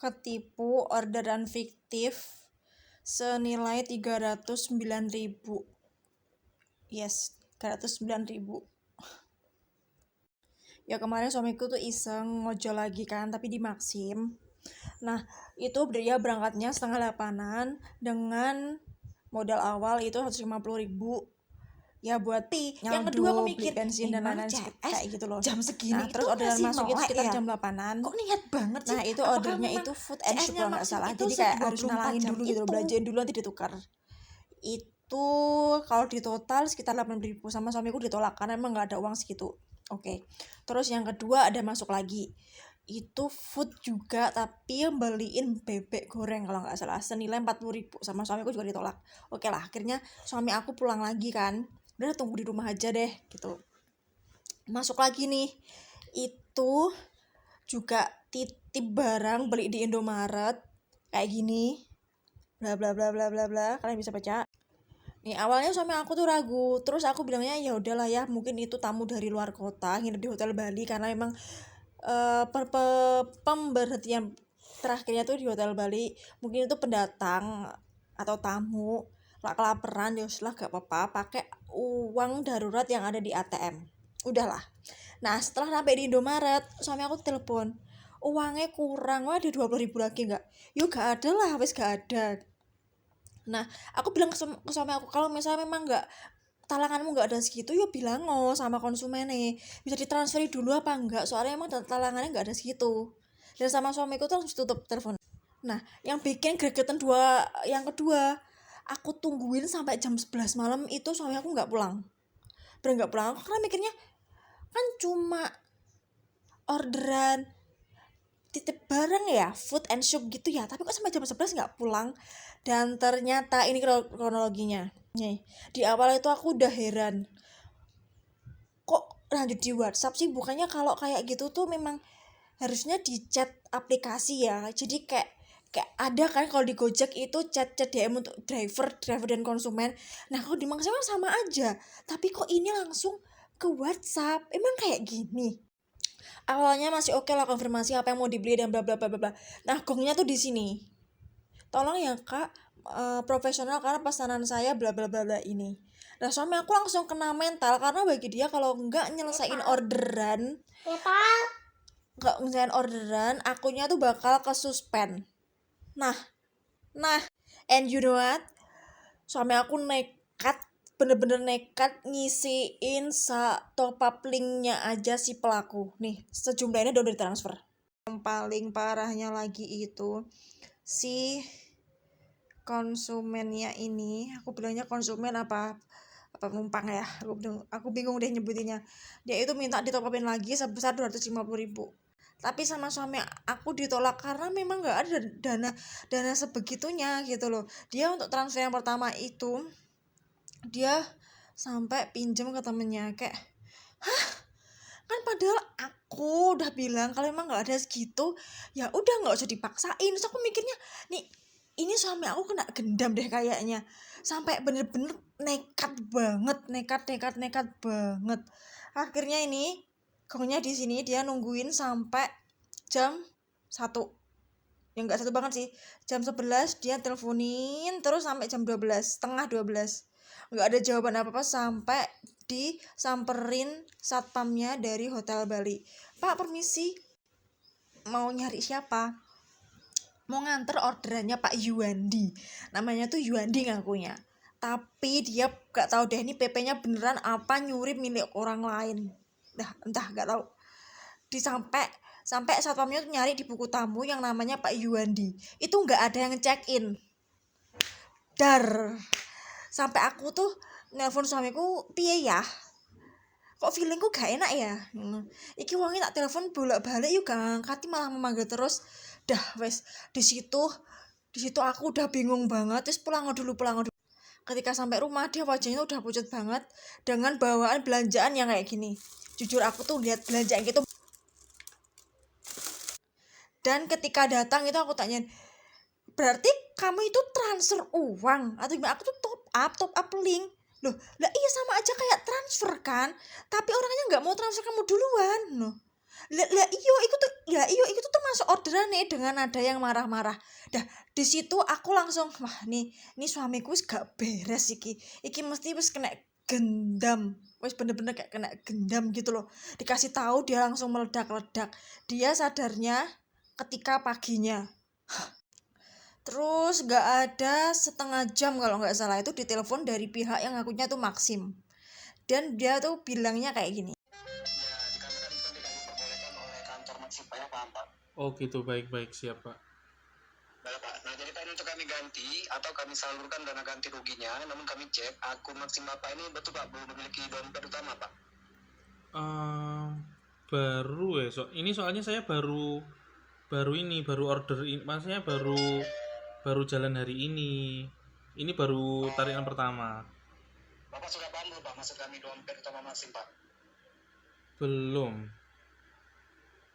ketipu orderan fiktif senilai 309.000. Yes, 309.000. Ya kemarin suamiku tuh iseng ngojol lagi kan, tapi di Maxim. Nah, itu dia berangkatnya 7:30 dengan modal awal itu 150.000. Ya buat yang kedua aku mikir beli bensin dan lain-lain kayak gitu loh. Jam segini Nah, terus orderan masuk itu sekitar jam 8-an. Kok niat banget sih? Nah, itu ordernya itu food and shop kalau nggak salah. Jadi kayak harus nalangin dulu gitu, belanjain dulu nanti ditukar. Itu kalau di total sekitar 8.000 sama suamiku ditolak karena emang nggak ada uang segitu. Oke. Terus yang kedua ada masuk lagi. Itu food juga tapi beliin bebek goreng kalau nggak salah senilai 40.000 sama suamiku juga ditolak. Oke lah, akhirnya suami aku pulang lagi kan. Udah tunggu di rumah aja deh gitu. Masuk lagi nih. Itu juga titip barang beli di Indomaret kayak gini. Bla bla bla bla bla bla. Kalian bisa baca. Nih awalnya suami aku tuh ragu, terus aku bilangnya ya udahlah ya, mungkin itu tamu dari luar kota nginep di Hotel Bali karena emang pemberhentian terakhirnya tuh di Hotel Bali, mungkin itu pendatang atau tamu kelaparan, ya sudah gak apa-apa, pakai uang darurat yang ada di ATM. Udahlah. Nah setelah sampai di Indomaret, suami aku telepon, uangnya kurang, wah ada 20.000 lagi nggak? Yuk gak ada lah, wes gak ada. Nah aku bilang ke suami aku, kalau misalnya memang nggak talanganmu nggak ada segitu, ya bilang sama konsumen nih, bisa ditransferi dulu apa enggak, soalnya emang talangannya nggak ada segitu. Dan sama suamiku tuh langsung tutup telepon. Nah yang bikin gregetan yang kedua, aku tungguin sampai jam 11 malam itu suami aku nggak pulang. Bener nggak pulang, karena mikirnya kan cuma orderan titip barang ya, food and shop gitu ya, tapi kok sampai jam 11 nggak pulang. Dan ternyata ini kronologinya nih, di awal itu aku udah heran, kok lanjut di WhatsApp sih, bukannya kalau kayak gitu tuh memang harusnya di chat aplikasi ya. Jadi kayak ada kan kalau di Gojek itu chat DM untuk driver dan konsumen. Nah kalau di Maxim sama aja, tapi kok ini langsung ke WhatsApp, emang kayak gini. Awalnya masih oke lah, konfirmasi apa yang mau dibeli dan bla bla bla bla. Nah gongnya tuh di sini, tolong ya kak, profesional karena pesanan saya bla bla bla bla ini. Nah suami aku langsung kena mental karena bagi dia kalau nggak nyelesain orderan, akunnya tuh bakal kesuspend. Nah, and you know what? Suami aku nekat, bener-bener nekat ngisiin top up linknya aja si pelaku. Nih, sejumlah ini udah ditransfer. Yang paling parahnya lagi itu si konsumennya ini, aku bilangnya konsumen apa penumpang ya, aku bingung deh nyebutinnya. Dia itu minta ditop upin lagi sebesar 250.000, tapi sama suami aku ditolak karena memang nggak ada dana sebegitunya gitu loh. Dia untuk transfer yang pertama itu dia sampai pinjam ke temennya, kayak kan padahal aku udah bilang kalau emang nggak ada segitu ya udah nggak usah dipaksain. Terus aku mikirnya nih, ini suami aku kena gendam deh kayaknya, sampai bener-bener nekat banget. Akhirnya ini gongnya di sini, dia nungguin sampai jam 1, ya nggak 1 banget sih, jam 11 dia teleponin terus sampai jam 12, setengah 12 nggak ada jawaban apa-apa, sampai disamperin satpamnya dari Hotel Bali. Pak permisi, mau nyari siapa? Mau nganter orderannya Pak Yuandi, namanya tuh Yuandi ngakunya, tapi dia gak tahu deh ini PP-nya beneran apa nyuri milik orang lain, entah gak tahu. Sampai satpamnya tuh nyari di buku tamu yang namanya Pak Yuandi, itu nggak ada yang check in. Sampai aku tuh nelpon suamiku, piye ya, kok feelingku gak enak ya, iki wongnya tak telepon bolak-balik yuk gak ngangkat, malah memanggil terus. Dah wes di situ aku udah bingung banget, terus pulang dulu. Ketika sampai rumah dia wajahnya udah pucat banget dengan bawaan belanjaan yang kayak gini. Jujur aku tuh lihat belanjaan gitu, dan ketika datang itu aku tanyain, berarti kamu itu transfer uang atau gimana? Aku tuh top up link. Loh, lah iya sama aja kayak transfer kan, tapi orangnya nggak mau transfer kamu duluan loh. Lah iyo iku tuh termasuk orderan nih dengan ada yang marah-marah. Dah di situ aku langsung wah nih suamiku wis gak beres iki. Iki mesti wis kena gendam. Wis bener-bener kayak kena gendam gitu loh. Dikasih tahu dia langsung meledak-ledak. Dia sadarnya ketika paginya. Terus gak ada setengah jam kalau nggak salah itu ditelepon dari pihak yang ngakunya tuh Maxim. Dan dia tuh bilangnya kayak gini. Ya, dikarenakan itu kan tidak diperbolehkan oleh kantor Maxim, Pak ya, paham Pak? Oh gitu, baik-baik, siap Pak. Baik Pak, nah jadi Pak ini untuk kami ganti atau kami salurkan dana ganti ruginya, namun kami cek akun Maxim Bapak ini betul Pak belum memiliki dompet utama Pak. Baru ya, ini soalnya saya baru order ini, maksudnya baru jalan hari ini. Ini baru tarikan pertama. Bapak sudah paham belum Pak maksud kami dompet utama Maxim Pak? Belum.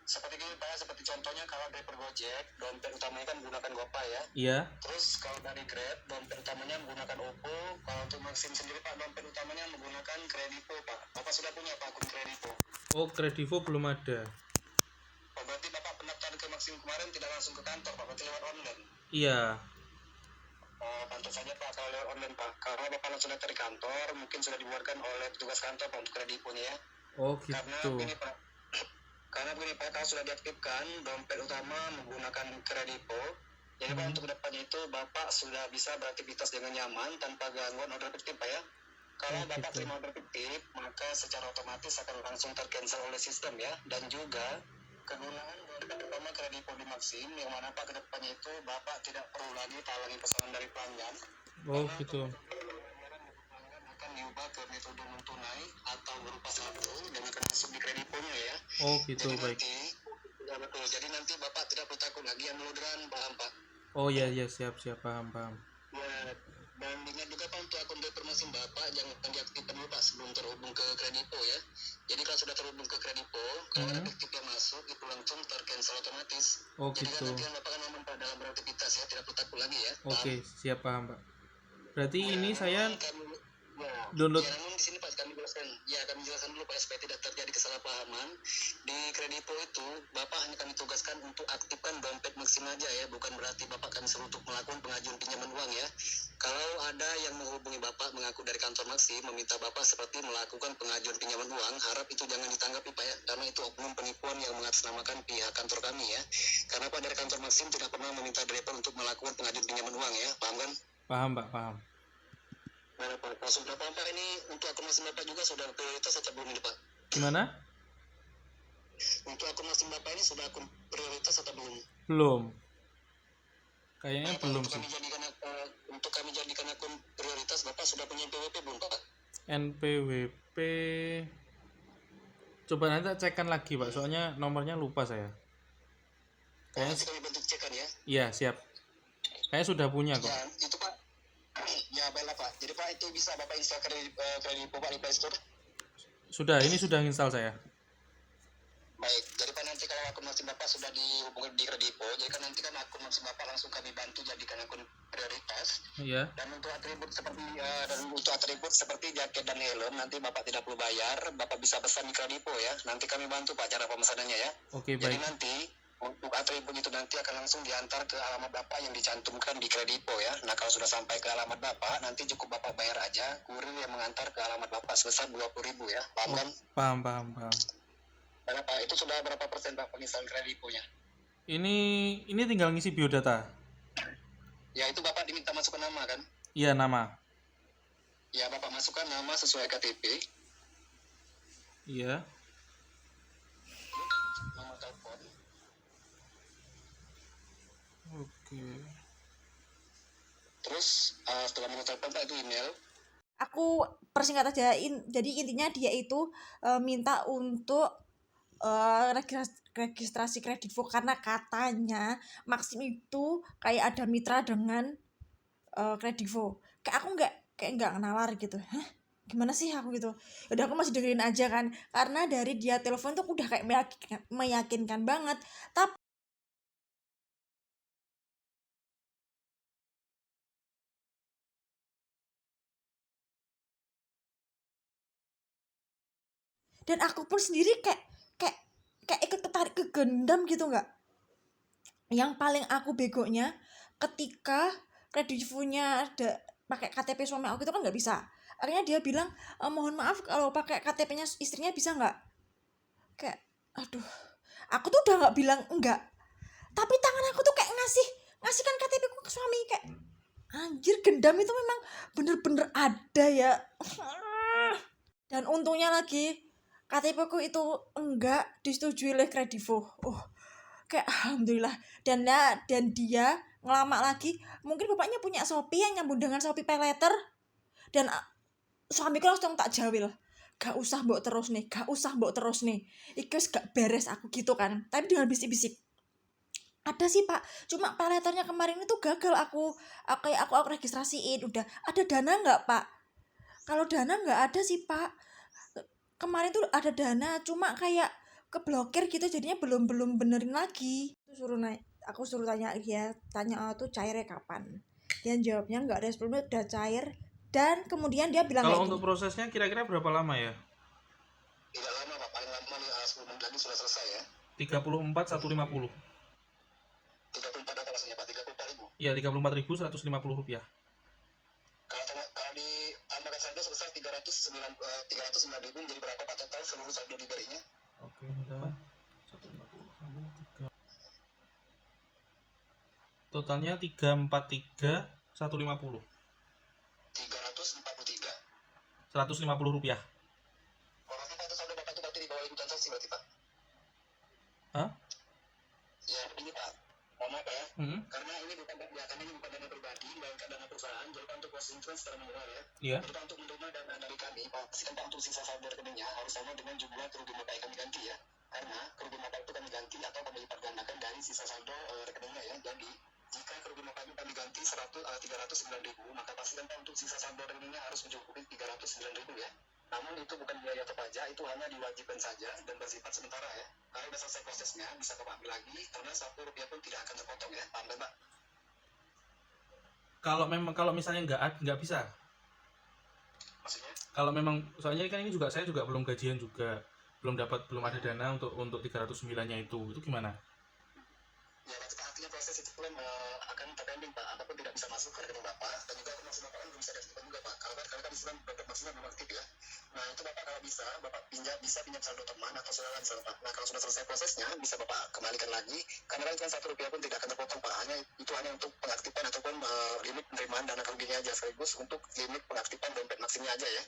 Seperti ini Pak, seperti contohnya kalau dari Gojek, dompet utamanya kan menggunakan GoPay ya. Iya. Terus kalau dari Grab, dompet utamanya menggunakan OPPO. Kalau untuk Maxim sendiri Pak, dompet utamanya menggunakan Kredivo Pak. Bapak sudah punya Pak akun Kredivo? Oh, Kredivo belum ada. Oh, berarti Bapak pendaftaran ke Maxim kemarin tidak langsung ke kantor Pak, berarti lewat online? Iya. Oh, pantas saja Pak kalau lewat online Pak. Karena Bapak langsung datang di kantor, mungkin sudah dibuatkan oleh petugas kantor Pak untuk Kredivonya ya. Oh gitu. Karena begini Pak, kalau sudah diaktifkan dompet utama menggunakan Kredivo, jadi Pak untuk kedepannya itu Bapak sudah bisa beraktivitas dengan nyaman tanpa gangguan order fiktif Pak ya. Kalau Bapak gitu. terima order fiktif, maka secara otomatis akan langsung tercancel oleh sistem ya. Dan juga kegunaan dompet utama Kredivo di Maxim, yang mana Pak kedepannya itu Bapak tidak perlu lagi talangi pesanan dari pelanggan. Oh gitu. Akan diubah ke metode non tunai atau berupa saldo dan akan masuk di Kredivonya ya. Oh gitu, Jadi baik. ya betul. Jadi nanti Bapak tidak perlu takut lagi yang orderan, paham Pak? Oh ya, siap, paham. Ya, dan ingat juga Pak untuk akun debit Maxim Bapak jangan diaktifkan dulu Pak sebelum terhubung ke Kredivo ya. Jadi kalau sudah terhubung ke Kredivo, kalau ada fiktif yang masuk itu langsung tercancel otomatis. Oh Jadi gitu. kan nanti Bapak kan aman Pak dalam beraktivitas ya, tidak perlu takut lagi ya. Oke, siap, paham Pak. Berarti ini saya download. Ya, namun di sini Pak kami jelaskan dulu Pak supaya tidak terjadi kesalahpahaman. Di Kredivo itu Bapak hanya kami tugaskan untuk aktifkan dompet Maxim aja ya, bukan berarti Bapak kami suruh untuk melakukan pengajuan pinjaman uang ya. Kalau ada yang menghubungi Bapak mengaku dari kantor Maxim meminta Bapak seperti melakukan pengajuan pinjaman uang, harap itu jangan ditanggapi Pak ya, karena itu oknum penipuan yang mengatasnamakan pihak kantor kami ya. Karena Pak dari kantor Maxim tidak pernah meminta driver untuk melakukan pengajuan pinjaman uang ya, paham kan? Paham Pak, paham. Nah, Pak, sudah Pak ini untuk akun Maxim Bapak juga sudah prioritas atau belum ini Pak? Gimana? Untuk akun Maxim Bapak ini sudah akun prioritas atau belum? Belum. Kayaknya Pak, belum untuk sih. Untuk kami jadikan akun prioritas Bapak sudah punya NPWP belum Pak? NPWP. Coba nanti cekkan lagi Pak, soalnya nomornya lupa saya. Kayaknya Nanti kami bantu cekan ya. Iya, siap. Kayaknya sudah punya kok. Ya, itu Pak. Ya, baiklah Pak. Jadi Pak itu bisa Bapak install Kredivo Pak di Play Store? Ini sudah install saya. Baik, jadi Pak nanti kalau akun Maxim Bapak sudah dihubungi di Kredivo, jadi kan nanti kan akun Maxim Bapak langsung kami bantu jadikan akun prioritas. Iya. Dan untuk atribut seperti jaket dan helm nanti Bapak tidak perlu bayar, Bapak bisa pesan di Kredivo ya. Nanti kami bantu Pak cara pemesanannya ya. Oke, Jadi baik. nanti untuk atribut itu nanti akan langsung diantar ke alamat Bapak yang dicantumkan di Kredivo ya. Nah kalau sudah sampai ke alamat Bapak, nanti cukup Bapak bayar aja, kurir yang mengantar ke alamat Bapak sebesar 20.000 ya. Paham kan? Paham. Karena Pak, itu sudah berapa persen Pak penginstal Kredivonya? Ini tinggal ngisi biodata. Ya itu Bapak diminta masukkan nama kan? Iya, nama. Ya Bapak masukkan nama sesuai KTP. Iya. Nomor telepon. Oke. Terus setelah nomor telepon Pak itu email. Aku persingkat aja, jadi intinya dia itu minta untuk registrasi Kredivo karena katanya Maxim itu kayak ada mitra dengan Kredivo. Kayak aku nggak nalar gitu. Hah? Gimana sih aku gitu? Udah aku masih dengerin aja kan, karena dari dia telepon tuh udah kayak meyakinkan banget. Dan aku pun sendiri kayak kayak ikut ketarik ke gendam gitu nggak. Yang paling aku begonya ketika kredivonya ada pakai KTP suami aku itu kan nggak bisa. Akhirnya dia bilang, mohon maaf kalau pakai KTP-nya istrinya bisa nggak. Kayak aduh, aku tuh udah nggak bilang enggak, tapi tangan aku tuh kayak ngasihkan KTP ku ke suami. Kayak anjir, gendam itu memang bener-bener ada ya. Dan untungnya lagi KTP ku itu enggak disetujui oleh Kredivo. Kayak alhamdulillah. Dan dia ngelamak lagi. Mungkin bapaknya punya Shopee yang nyambung dengan Shopee Pay Later. Dan suamiku langsung tak jawil, gak usah mbok terus nih, iki wis gak beres aku gitu kan. Tapi dengan bisik-bisik, ada sih pak, cuma pay letternya kemarin itu gagal, aku registrasiin. Udah ada dana nggak pak? Kalau dana nggak ada sih pak, kemarin tuh ada dana cuma kayak keblokir gitu, jadinya belum benerin lagi. Aku suruh tanya tuh cairnya kapan. Dia jawabnya nggak ada 10 menit udah cair. Dan kemudian dia bilang Kalau untuk prosesnya kira-kira berapa lama ya? Tidak lama pak, paling lama 10 menit lagi sudah selesai ya. 34.150. 34 apa rasanya pak? 34.000. Iya, 34.150 rupiah. Kalau ditambahkan saldo sebesar 309.000 menjadi berapa pak total seluruh saldo diberinya? Oke, udah 150. Totalnya 343.150. 343. 150 rupiah. Berarti pak itu saldo bapak itu berarti di bawah ibu transaksi berarti pak? Hah? Ya ini pak, mohon maaf ya. Hmm? Karena ini bukan dana pribadi, melainkan dana perusahaan. Jadi pak untuk proses insurance secara manual ya. Iya. Jadi pak untuk menerima dana dari kami, pastikan pak untuk sisa saldo rekeningnya harus sama dengan jumlah kerugian bapak yang kami ganti ya. Karena kerugian bapak itu kami ganti atau kami lipat gandakan dari sisa saldo rekeningnya ya. Jadi jika kerugian bapak itu kami ganti 309.000, maka pastikan pak untuk sisa saldo rekeningnya harus mencukupi 309.000 ya. Namun itu bukan biaya atau pajak, itu hanya diwajibkan saja dan bersifat sementara ya. Kalau sudah selesai prosesnya, bisa bapak ambil lagi, karena 1 rupiah pun tidak akan terpotong ya. Paham kan pak? Kalau misalnya nggak bisa. Maksudnya? Kalau memang soalnya kan ini juga saya juga belum gajian juga, belum ada dana untuk 309-nya itu gimana? Ya, artinya proses itu kan akan terpending pak, ataupun tidak bisa masuk ke rekening bapak, dan juga maksud bapak kan belum bisa diaktifkan juga pak, karena kan istilah dompet maksudnya belum aktif ya. Nah itu bapak kalau bisa, bapak bisa pinjam saldo teman atau saudara misalnya pak. Nah kalau sudah selesai prosesnya, bisa bapak kembalikan lagi, karena kan cuma 1 rupiah pun tidak akan terpotong pak, hanya untuk pengaktifan ataupun limit penerimaan dana kerugiannya aja, sekaligus untuk limit pengaktifan dompet maksimnya aja ya.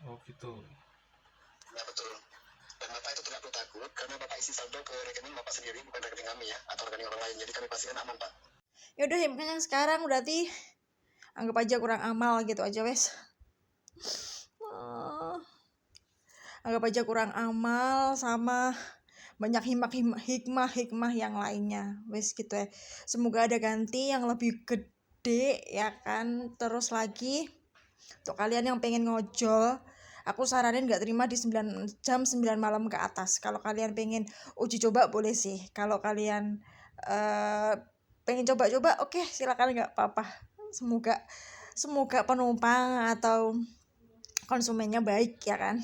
Oh gitu. Ya betul. Dan bapak itu tidak perlu takut, karena bapak isi saldo ke rekening bapak sendiri, bukan rekening kami ya, atau rekening orang lain. Jadi kami pastikan aman pak. Yaudah ya, makanya sekarang berarti anggap aja kurang amal gitu aja wes. Anggap aja kurang amal sama banyak hikmah yang lainnya wes gitu ya. Semoga ada ganti yang lebih gede ya kan. Terus lagi untuk kalian yang pengen ngojol, aku saranin gak terima di 9 malam ke atas. Kalau kalian pengen uji coba boleh sih. Kalau kalian pengen coba-coba, oke, silakan, gak apa-apa. Semoga penumpang atau konsumennya baik ya kan.